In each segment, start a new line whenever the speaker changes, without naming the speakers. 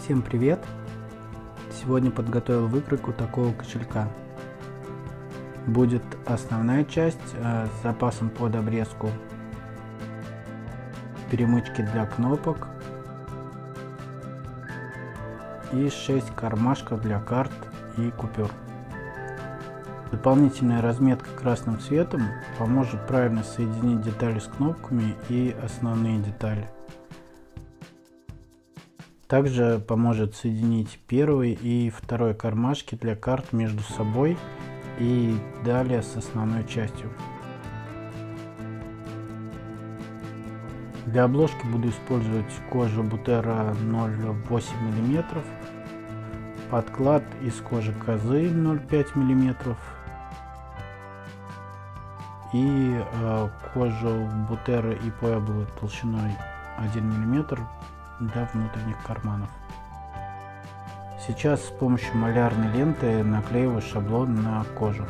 Всем привет! Сегодня подготовил выкройку такого кошелька. Будет основная часть с запасом под обрезку, перемычки для кнопок и 6 кармашков для карт и купюр. Дополнительная разметка красным цветом поможет правильно соединить детали с кнопками и основные детали. Также поможет соединить первый и второй кармашки для карт между собой и далее с основной частью. Для обложки буду использовать кожу Butera 0,8 мм, подклад из кожи козы 0,5 мм и кожу Butera и Pueblo толщиной 1 мм для внутренних карманов. Сейчас с помощью малярной ленты наклеиваю шаблон на кожу.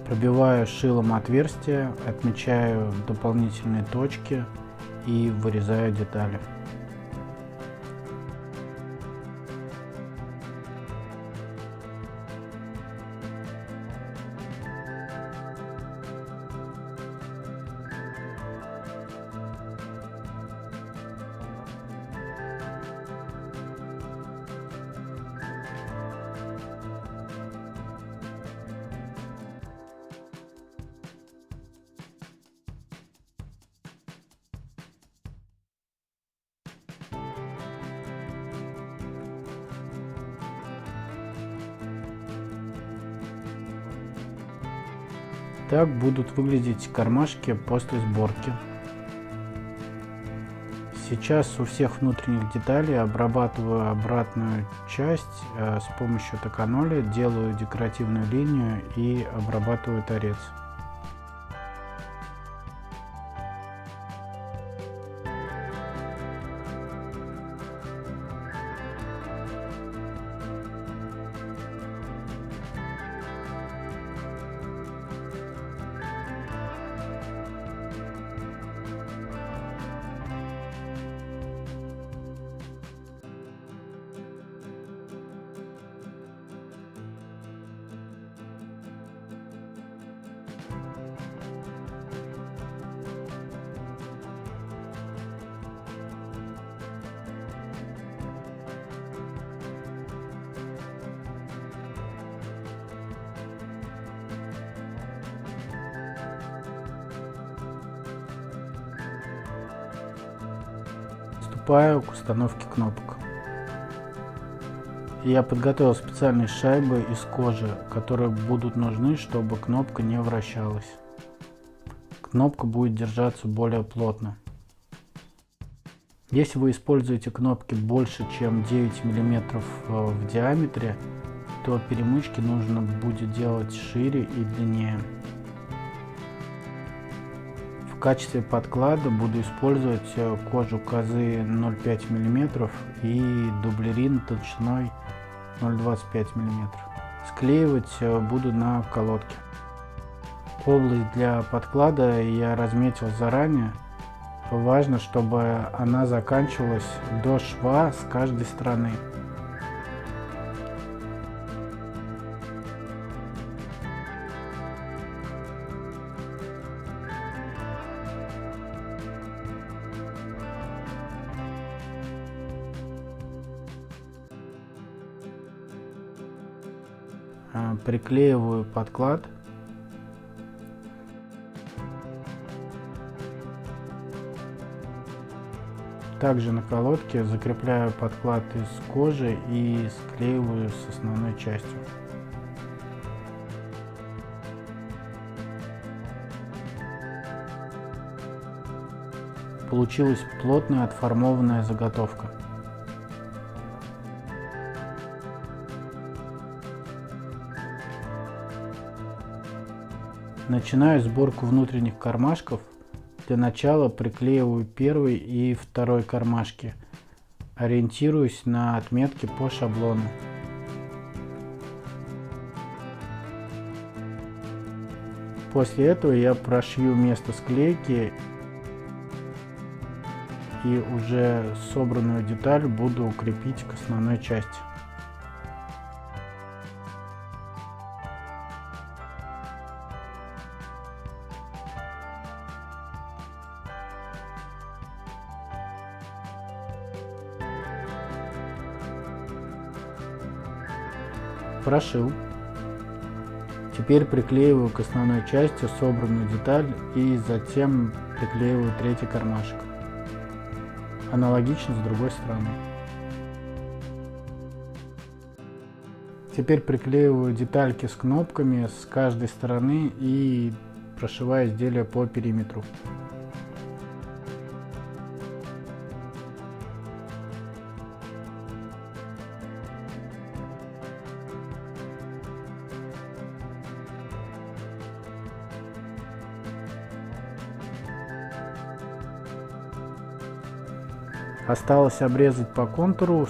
Пробиваю шилом отверстия, отмечаю дополнительные точки и вырезаю детали. Так будут выглядеть кармашки после сборки. Сейчас у всех внутренних деталей обрабатываю обратную часть с помощью токаноли, делаю декоративную линию и обрабатываю торец. Приступаю к установке кнопок. Я подготовил специальные шайбы из кожи, которые будут нужны, чтобы кнопка не вращалась. Кнопка будет держаться более плотно. Если вы используете кнопки больше, чем 9 мм в диаметре, то перемычки нужно будет делать шире и длиннее. В качестве подклада буду использовать кожу козы 0,5 мм и дублерин толщиной 0,25 мм. Склеивать буду на колодке. Область для подклада я разметил заранее. Важно, чтобы она заканчивалась до шва с каждой стороны. Приклеиваю подклад. Также на колодке закрепляю подклад из кожи и склеиваю с основной частью. Получилась плотная отформованная заготовка. Начинаю сборку внутренних кармашков. Для начала приклеиваю первый и второй кармашки. Ориентируюсь на отметки по шаблону. После этого я прошью место склейки и уже собранную деталь буду крепить к основной части. Прошил. Теперь приклеиваю к основной части собранную деталь и затем приклеиваю третий кармашек. Аналогично с другой стороны. Теперь приклеиваю детальки с кнопками с каждой стороны и прошиваю изделие по периметру. Осталось обрезать по контуру,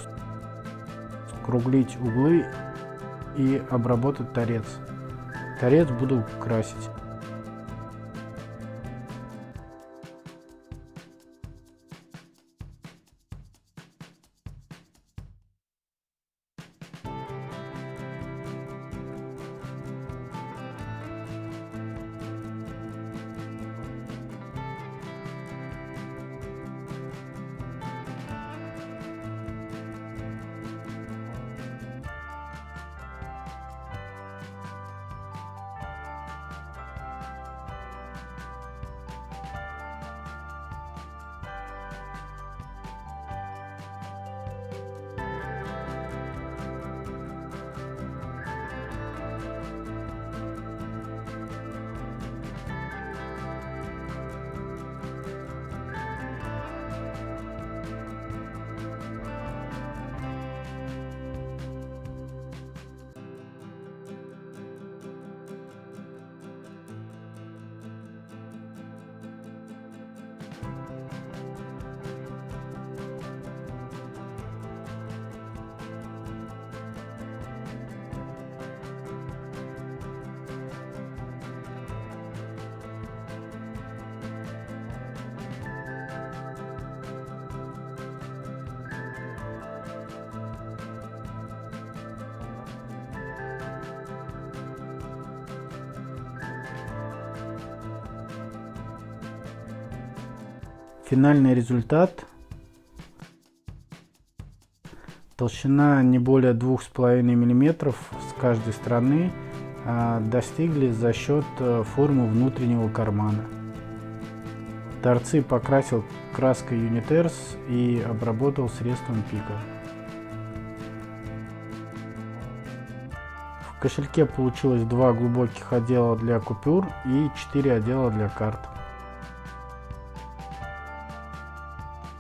скруглить углы и обработать торец. Торец буду красить. Финальный результат. Толщина не более 2,5 мм с каждой стороны достигли за счет формы внутреннего кармана. Торцы покрасил краской Uniters и обработал средством пика. В кошельке получилось 2 глубоких отдела для купюр и 4 отдела для карт.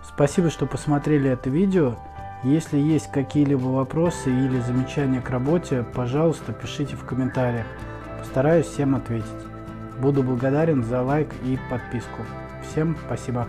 Спасибо, что посмотрели это видео. Если есть какие-либо вопросы или замечания к работе, пожалуйста, пишите в комментариях. Постараюсь всем ответить. Буду благодарен за лайк и подписку. Всем спасибо.